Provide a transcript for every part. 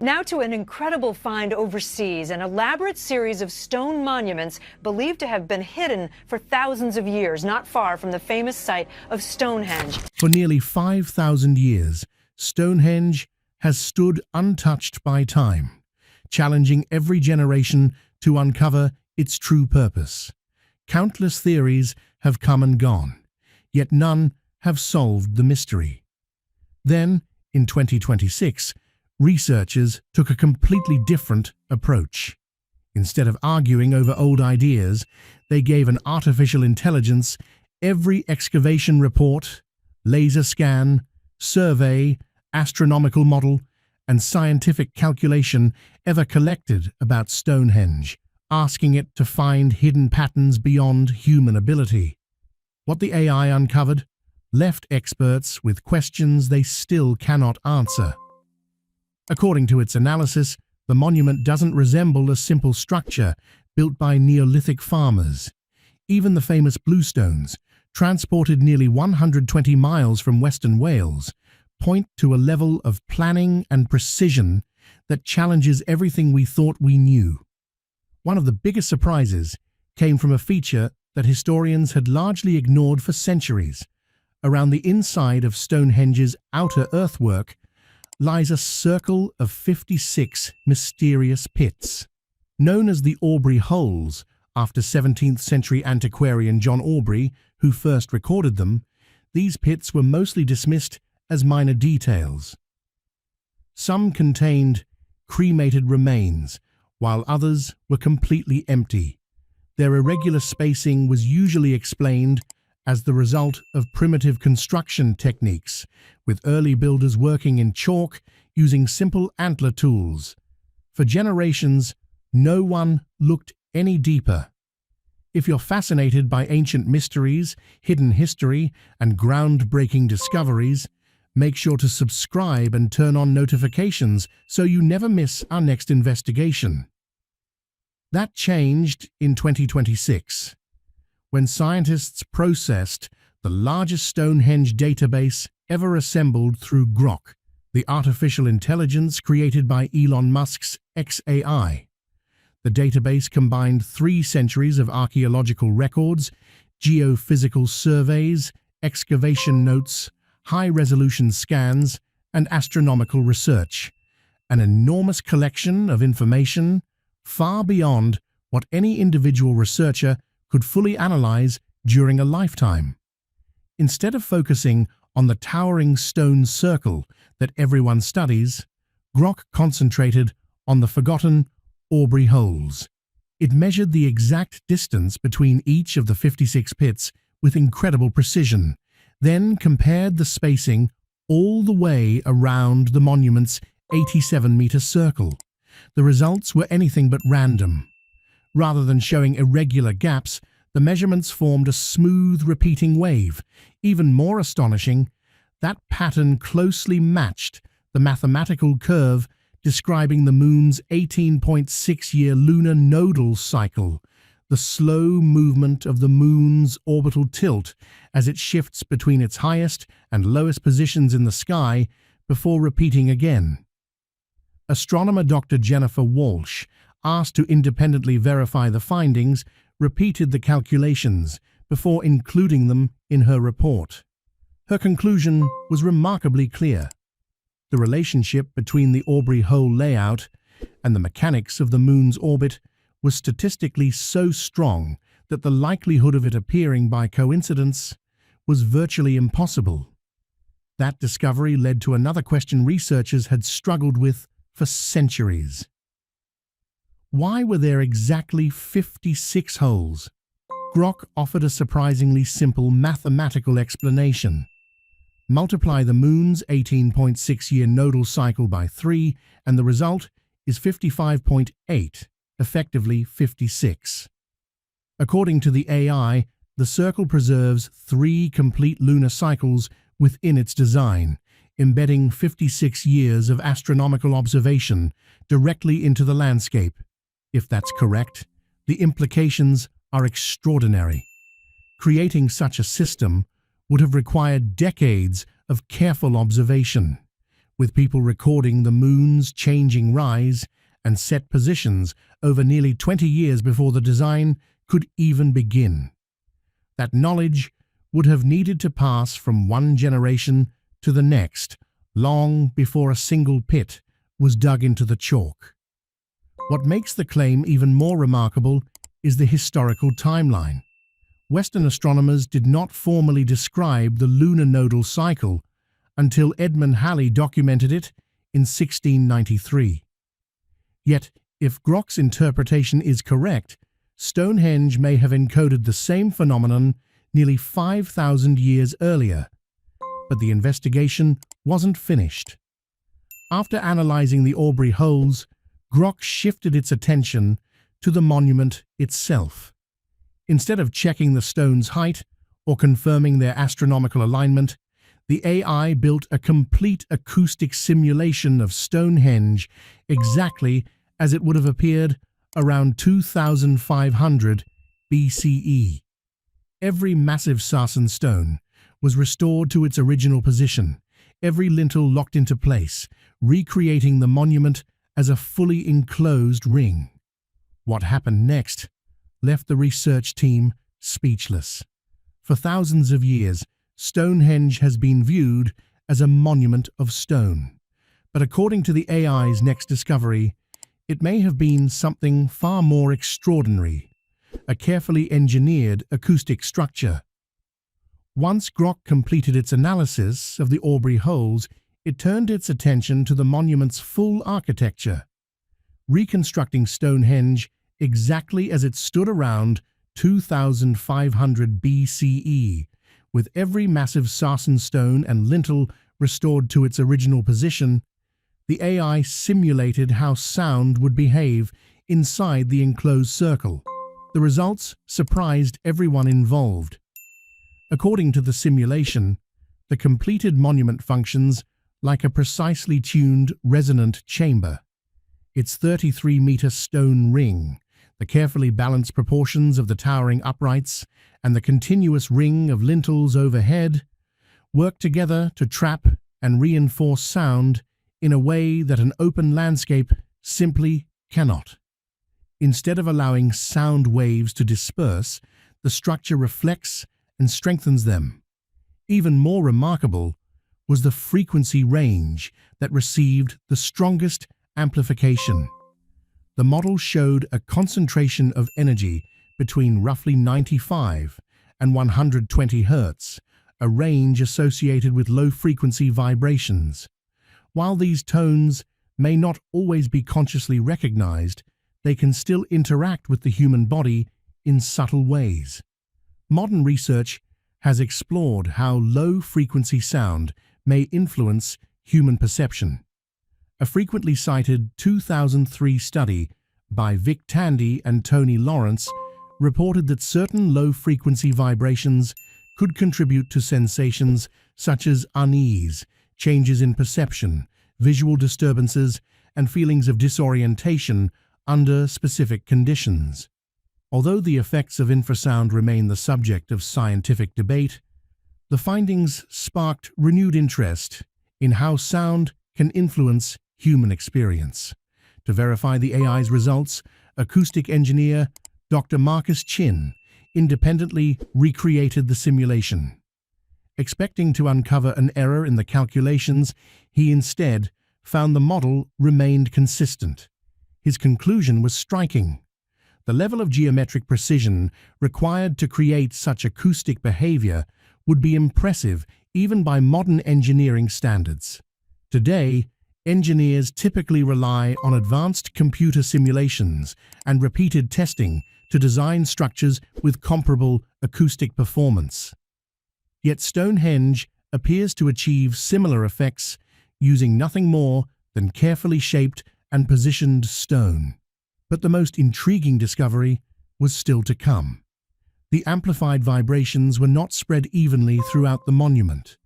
Now to an incredible find overseas, an elaborate series of stone monuments believed to have been hidden for thousands of years, not far from the famous site of Stonehenge. For nearly 5,000 years, Stonehenge has stood untouched by time, challenging every generation to uncover its true purpose. Countless theories have come and gone, yet none have solved the mystery. Then, in 2026, researchers took a completely different approach. Instead of arguing over old ideas, they gave an artificial intelligence every excavation report, laser scan, survey, astronomical model, and scientific calculation ever collected about Stonehenge, asking it to find hidden patterns beyond human ability. What the AI uncovered left experts with questions they still cannot answer. According to its analysis, the monument doesn't resemble a simple structure built by Neolithic farmers. Even the famous bluestones, transported nearly 120 miles from Western Wales, point to a level of planning and precision that challenges everything we thought we knew. One of the biggest surprises came from a feature that historians had largely ignored for centuries. Around the inside of Stonehenge's outer earthwork lies a circle of 56 mysterious pits. Known as the Aubrey Holes, after 17th century antiquarian John Aubrey, who first recorded them, these pits were mostly dismissed as minor details. Some contained cremated remains, while others were completely empty. Their irregular spacing was usually explained as the result of primitive construction techniques, with early builders working in chalk using simple antler tools. For generations, no one looked any deeper. If you're fascinated by ancient mysteries, hidden history, and groundbreaking discoveries, make sure to subscribe and turn on notifications so you never miss our next investigation. That changed in 2026. When scientists processed the largest Stonehenge database ever assembled through Grok, the artificial intelligence created by Elon Musk's xAI. The database combined 3 centuries of archaeological records, geophysical surveys, excavation notes, high-resolution scans, and astronomical research. An enormous collection of information far beyond what any individual researcher could fully analyze during a lifetime. Instead of focusing on the towering stone circle that everyone studies, Grok concentrated on the forgotten Aubrey Holes. It measured the exact distance between each of the 56 pits with incredible precision, then compared the spacing all the way around the monument's 87-meter circle. The results were anything but random. Rather than showing irregular gaps, the measurements formed a smooth, repeating wave. Even more astonishing, that pattern closely matched the mathematical curve describing the Moon's 18.6-year lunar nodal cycle, the slow movement of the Moon's orbital tilt as it shifts between its highest and lowest positions in the sky before repeating again. Astronomer Dr. Jennifer Walsh, asked to independently verify the findings, repeated the calculations before including them in her report. Her conclusion was remarkably clear. The relationship between the Aubrey Hole layout and the mechanics of the Moon's orbit was statistically so strong that the likelihood of it appearing by coincidence was virtually impossible. That discovery led to another question researchers had struggled with for centuries. Why were there exactly 56 holes? Grok offered a surprisingly simple mathematical explanation. Multiply the Moon's 18.6-year nodal cycle by 3, and the result is 55.8, effectively 56. According to the AI, the circle preserves 3 complete lunar cycles within its design, embedding 56 years of astronomical observation directly into the landscape. If that's correct, the implications are extraordinary. Creating such a system would have required decades of careful observation, with people recording the moon's changing rise and set positions over nearly 20 years before the design could even begin. That knowledge would have needed to pass from one generation to the next, long before a single pit was dug into the chalk. What makes the claim even more remarkable is the historical timeline. Western astronomers did not formally describe the lunar nodal cycle until Edmund Halley documented it in 1693. Yet, if Grock's interpretation is correct, Stonehenge may have encoded the same phenomenon nearly 5,000 years earlier. But the investigation wasn't finished. After analyzing the Aubrey holes, Grock shifted its attention to the monument itself. Instead of checking the stone's height or confirming their astronomical alignment, the AI built a complete acoustic simulation of Stonehenge exactly as it would have appeared around 2500 BCE. Every massive sarsen stone was restored to its original position, every lintel locked into place, recreating the monument as a fully enclosed ring. What happened next left the research team speechless. For thousands of years, Stonehenge has been viewed as a monument of stone. But according to the AI's next discovery, it may have been something far more extraordinary, a carefully engineered acoustic structure. Once Grock completed its analysis of the Aubrey holes, it turned its attention to the monument's full architecture, reconstructing Stonehenge exactly as it stood around 2500 BCE, with every massive sarsen stone and lintel restored to its original position. The AI simulated how sound would behave inside the enclosed circle. The results surprised everyone involved. According to the simulation, the completed monument functions like a precisely tuned resonant chamber. Its 33-meter stone ring, the carefully balanced proportions of the towering uprights, and the continuous ring of lintels overhead work together to trap and reinforce sound in a way that an open landscape simply cannot. Instead of allowing sound waves to disperse, the structure reflects and strengthens them. Even more remarkable was the frequency range that received the strongest amplification. The model showed a concentration of energy between roughly 95 and 120 Hz, a range associated with low-frequency vibrations. While these tones may not always be consciously recognized, they can still interact with the human body in subtle ways. Modern research has explored how low-frequency sound may influence human perception. A frequently cited 2003 study by Vic Tandy and Tony Lawrence reported that certain low-frequency vibrations could contribute to sensations such as unease, changes in perception, visual disturbances, and feelings of disorientation under specific conditions. Although the effects of infrasound remain the subject of scientific debate, the findings sparked renewed interest in how sound can influence human experience. To verify the AI's results, acoustic engineer Dr. Marcus Chin independently recreated the simulation. Expecting to uncover an error in the calculations, he instead found the model remained consistent. His conclusion was striking. The level of geometric precision required to create such acoustic behavior would be impressive even by modern engineering standards. Today, engineers typically rely on advanced computer simulations and repeated testing to design structures with comparable acoustic performance. Yet Stonehenge appears to achieve similar effects using nothing more than carefully shaped and positioned stone. But the most intriguing discovery was still to come. The amplified vibrations were not spread evenly throughout the monument.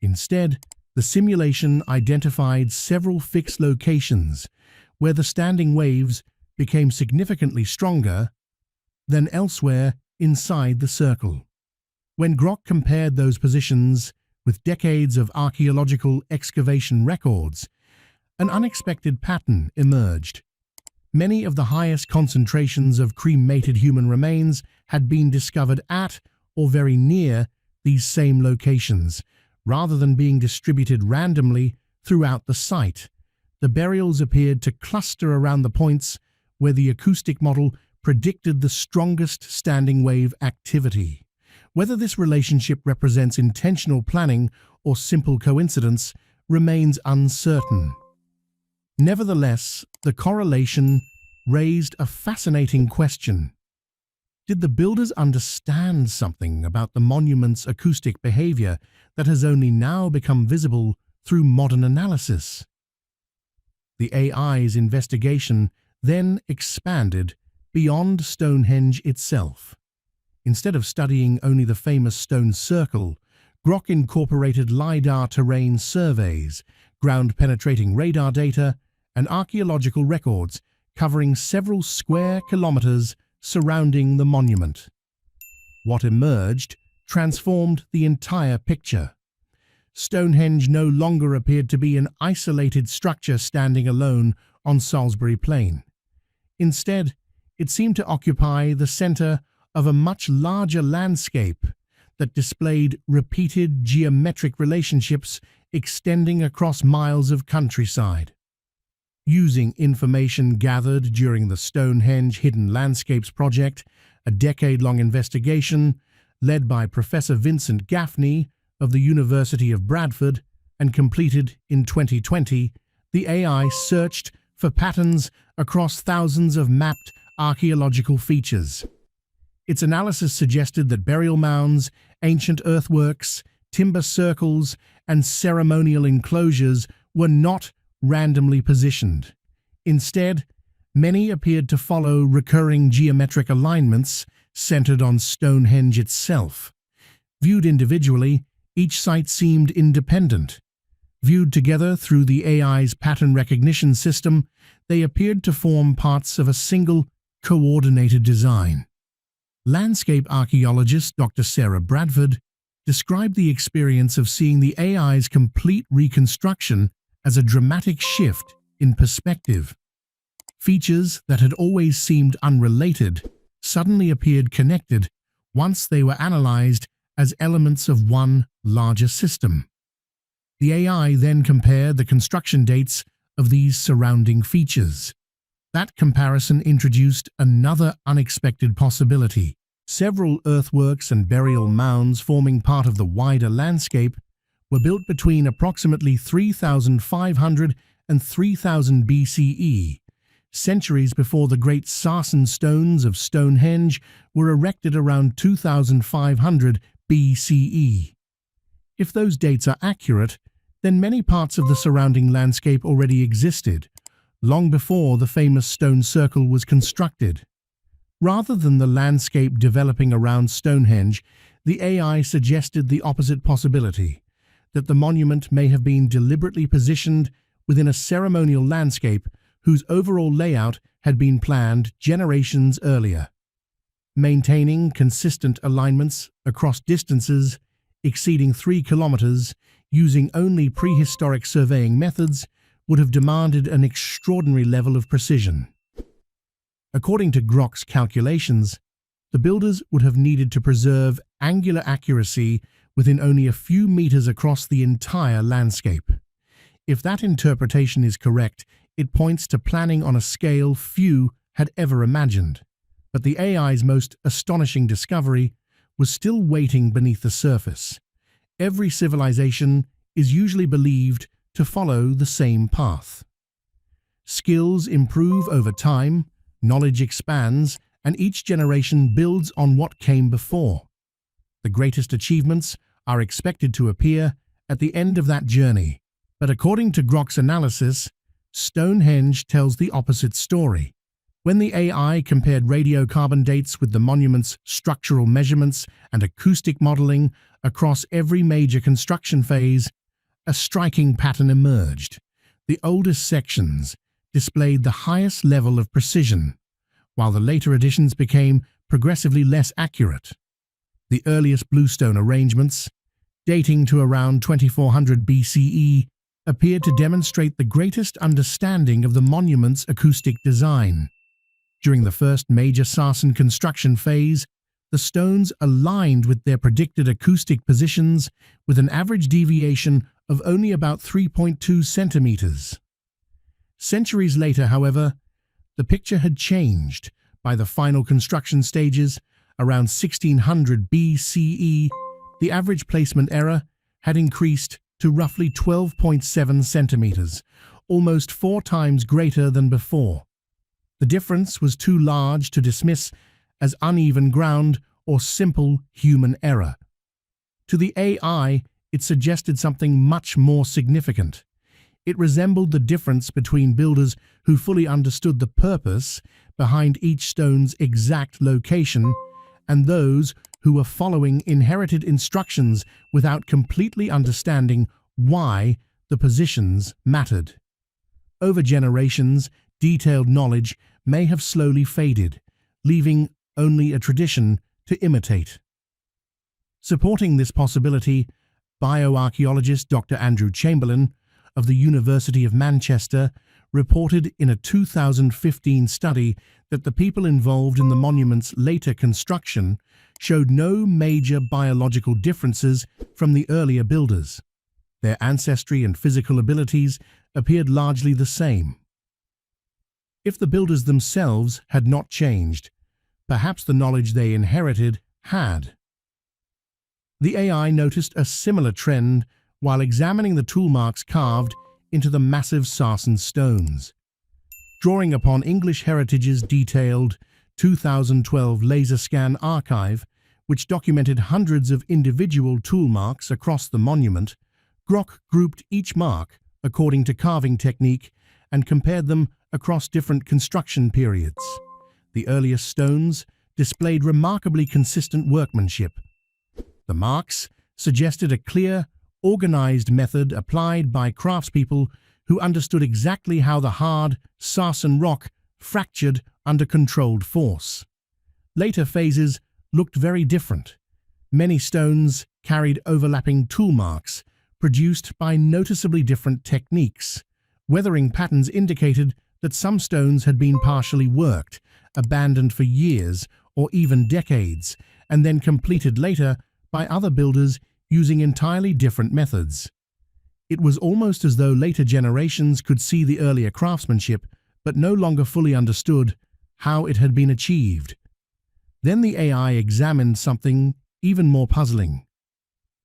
Instead, the simulation identified several fixed locations where the standing waves became significantly stronger than elsewhere inside the circle. When Grock compared those positions With decades of archaeological excavation records, an unexpected pattern emerged. Many of the highest concentrations of cremated human remains had been discovered at or very near these same locations, rather than being distributed randomly throughout the site. The burials appeared to cluster around the points where the acoustic model predicted the strongest standing wave activity. Whether this relationship represents intentional planning or simple coincidence remains uncertain. Nevertheless, the correlation raised a fascinating question. Did the builders understand something about the monument's acoustic behavior that has only now become visible through modern analysis? The AI's investigation then expanded beyond Stonehenge itself. Instead of studying only the famous stone circle, Grok incorporated LiDAR terrain surveys, ground-penetrating radar data, and archaeological records covering several square kilometers surrounding the monument. What emerged transformed the entire picture. Stonehenge no longer appeared to be an isolated structure standing alone on Salisbury Plain. Instead, it seemed to occupy the center of a much larger landscape that displayed repeated geometric relationships extending across miles of countryside. Using information gathered during the Stonehenge Hidden Landscapes project, a decade-long investigation led by Professor Vincent Gaffney of the University of Bradford and completed in 2020, the AI searched for patterns across thousands of mapped archaeological features. Its analysis suggested that burial mounds, ancient earthworks, timber circles, and ceremonial enclosures were not randomly positioned. Instead, many appeared to follow recurring geometric alignments centered on Stonehenge itself. Viewed individually, each site seemed independent. Viewed together through the AI's pattern recognition system, they appeared to form parts of a single, coordinated design. Landscape archaeologist Dr. Sarah Bradford described the experience of seeing the AI's complete reconstruction as a dramatic shift in perspective. Features that had always seemed unrelated suddenly appeared connected once they were analyzed as elements of one larger system. The AI then compared the construction dates of these surrounding features. That comparison introduced another unexpected possibility. Several earthworks and burial mounds forming part of the wider landscape were built between approximately 3,500 and 3000 BCE, centuries before the great sarsen stones of Stonehenge were erected around 2500 BCE. If those dates are accurate, then many parts of the surrounding landscape already existed, long before the famous stone circle was constructed. Rather than the landscape developing around Stonehenge, the AI suggested the opposite possibility, that the monument may have been deliberately positioned within a ceremonial landscape whose overall layout had been planned generations earlier. Maintaining consistent alignments across distances exceeding 3 kilometers using only prehistoric surveying methods would have demanded an extraordinary level of precision. According to Grok's calculations, the builders would have needed to preserve angular accuracy within only a few meters across the entire landscape. If that interpretation is correct, it points to planning on a scale few had ever imagined. But the AI's most astonishing discovery was still waiting beneath the surface. Every civilization is usually believed to follow the same path. Skills improve over time, knowledge expands, and each generation builds on what came before. The greatest achievements are expected to appear at the end of that journey. But according to Grok's analysis, Stonehenge tells the opposite story. When the AI compared radiocarbon dates with the monument's structural measurements and acoustic modeling across every major construction phase, a striking pattern emerged. The oldest sections displayed the highest level of precision, while the later additions became progressively less accurate. The earliest bluestone arrangements, dating to around 2400 BCE, appeared to demonstrate the greatest understanding of the monument's acoustic design. During the first major Sarsen construction phase, the stones aligned with their predicted acoustic positions with an average deviation of only about 3.2 centimeters. Centuries later, however, the picture had changed. By the final construction stages, around 1600 BCE, the average placement error had increased to roughly 12.7 centimeters, almost 4 times greater than before. The difference was too large to dismiss as uneven ground or simple human error. To the AI, it suggested something much more significant. It resembled the difference between builders who fully understood the purpose behind each stone's exact location and those who were following inherited instructions without completely understanding why the positions mattered. Over generations, detailed knowledge may have slowly faded, leaving only a tradition to imitate. Supporting this possibility, bioarchaeologist Dr. Andrew Chamberlain of the University of Manchester reported in a 2015 study that the people involved in the monument's later construction showed no major biological differences from the earlier builders. Their ancestry and physical abilities appeared largely the same. If the builders themselves had not changed, perhaps the knowledge they inherited had. The AI noticed a similar trend while examining the tool marks carved into the massive Sarsen stones. Drawing upon English Heritage's detailed 2012 laser scan archive, which documented hundreds of individual tool marks across the monument, Grok grouped each mark according to carving technique and compared them across different construction periods. The earliest stones displayed remarkably consistent workmanship. The marks suggested a clear, organized method applied by craftspeople who understood exactly how the hard Sarsen rock fractured under controlled force. Later phases looked very different. Many stones carried overlapping tool marks, produced by noticeably different techniques. Weathering patterns indicated that some stones had been partially worked, abandoned for years or even decades, and then completed later by other builders using entirely different methods. It was almost as though later generations could see the earlier craftsmanship, but no longer fully understood how it had been achieved. Then the AI examined something even more puzzling.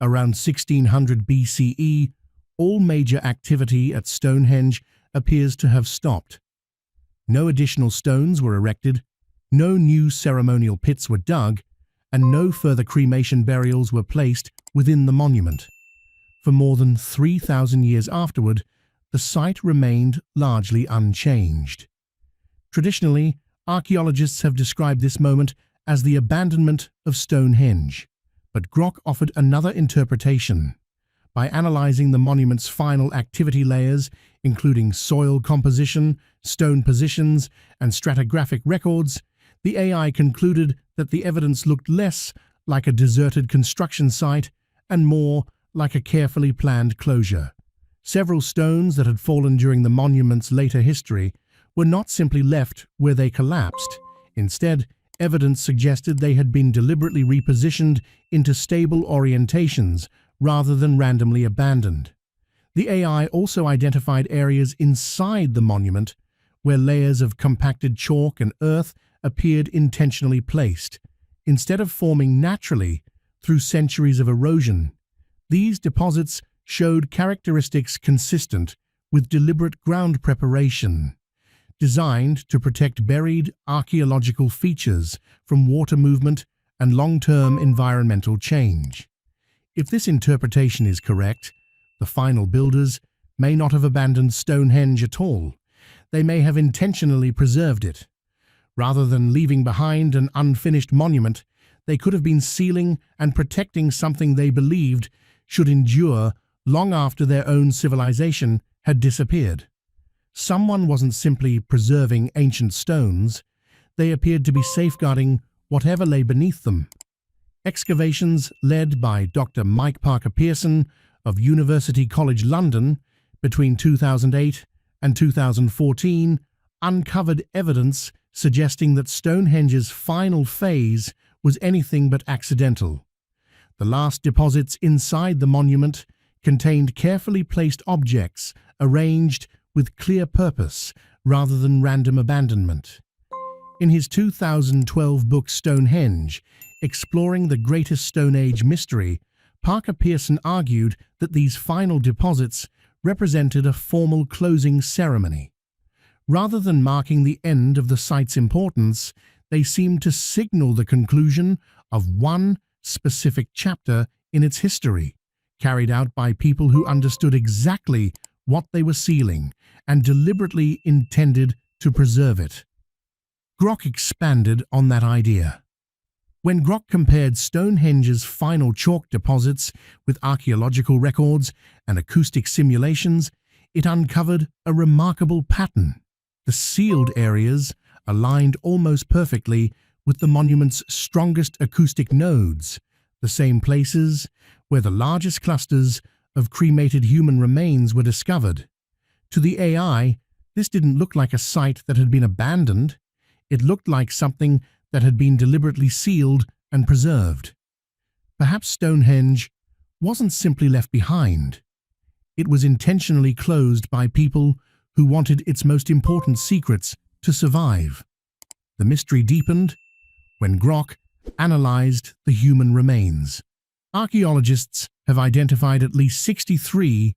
Around 1600 BCE, all major activity at Stonehenge appears to have stopped. No additional stones were erected, no new ceremonial pits were dug, and no further cremation burials were placed within the monument. For more than 3,000 years afterward, the site remained largely unchanged. Traditionally, archaeologists have described this moment as the abandonment of Stonehenge, but Grok offered another interpretation. By analyzing the monument's final activity layers, including soil composition, stone positions, and stratigraphic records, the AI concluded that the evidence looked less like a deserted construction site and more like a carefully planned closure. Several stones that had fallen during the monument's later history were not simply left where they collapsed. Instead, evidence suggested they had been deliberately repositioned into stable orientations rather than randomly abandoned. The AI also identified areas inside the monument where layers of compacted chalk and earth appeared intentionally placed. Instead of forming naturally through centuries of erosion, these deposits showed characteristics consistent with deliberate ground preparation, designed to protect buried archaeological features from water movement and long-term environmental change. If this interpretation is correct, the final builders may not have abandoned Stonehenge at all. They may have intentionally preserved it. Rather than leaving behind an unfinished monument, they could have been sealing and protecting something they believed should endure long after their own civilization had disappeared. Someone wasn't simply preserving ancient stones, they appeared to be safeguarding whatever lay beneath them. Excavations led by Dr. Mike Parker Pearson of University College London between 2008 and 2014 uncovered evidence suggesting that Stonehenge's final phase was anything but accidental. The last deposits inside the monument contained carefully placed objects arranged with clear purpose rather than random abandonment. In his 2012 book Stonehenge, Exploring the Greatest Stone Age Mystery, Parker Pearson argued that these final deposits represented a formal closing ceremony. Rather than marking the end of the site's importance, they seemed to signal the conclusion of one specific chapter in its history, carried out by people who understood exactly what they were sealing and deliberately intended to preserve it. Grock expanded on that idea. When Grock compared Stonehenge's final chalk deposits with archaeological records and acoustic simulations, it uncovered a remarkable pattern. The sealed areas aligned almost perfectly with the monument's strongest acoustic nodes, the same places where the largest clusters of cremated human remains were discovered. To the AI, this didn't look like a site that had been abandoned. It looked like something that had been deliberately sealed and preserved. Perhaps Stonehenge wasn't simply left behind. It was intentionally closed by people who wanted its most important secrets to survive. The mystery deepened when Grock analyzed the human remains. Archaeologists have identified at least 63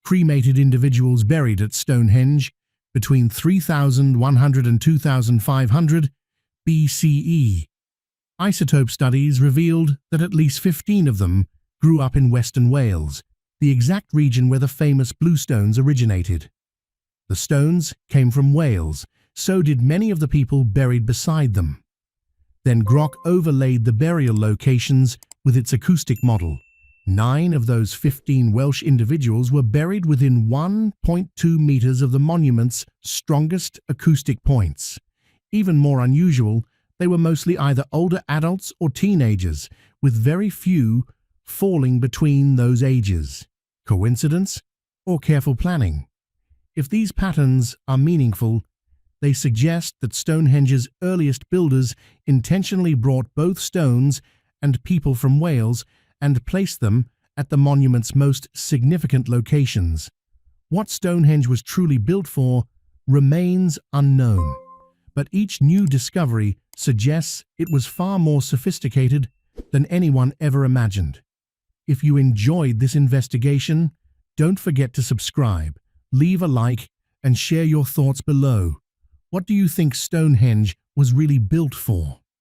cremated individuals buried at Stonehenge between 3,100 and 2,500 BCE. Isotope studies revealed that at least 15 of them grew up in Western Wales, the exact region where the famous bluestones originated. The stones came from Wales, so did many of the people buried beside them. Then Grock overlaid the burial locations with its acoustic model. 9 of those 15 Welsh individuals were buried within 1.2 meters of the monument's strongest acoustic points. Even more unusual, they were mostly either older adults or teenagers, with very few falling between those ages. Coincidence or careful planning? If these patterns are meaningful, they suggest that Stonehenge's earliest builders intentionally brought both stones and people from Wales and placed them at the monument's most significant locations. What Stonehenge was truly built for remains unknown, but each new discovery suggests it was far more sophisticated than anyone ever imagined. If you enjoyed this investigation, don't forget to subscribe, leave a like, and share your thoughts below. What do you think Stonehenge was really built for?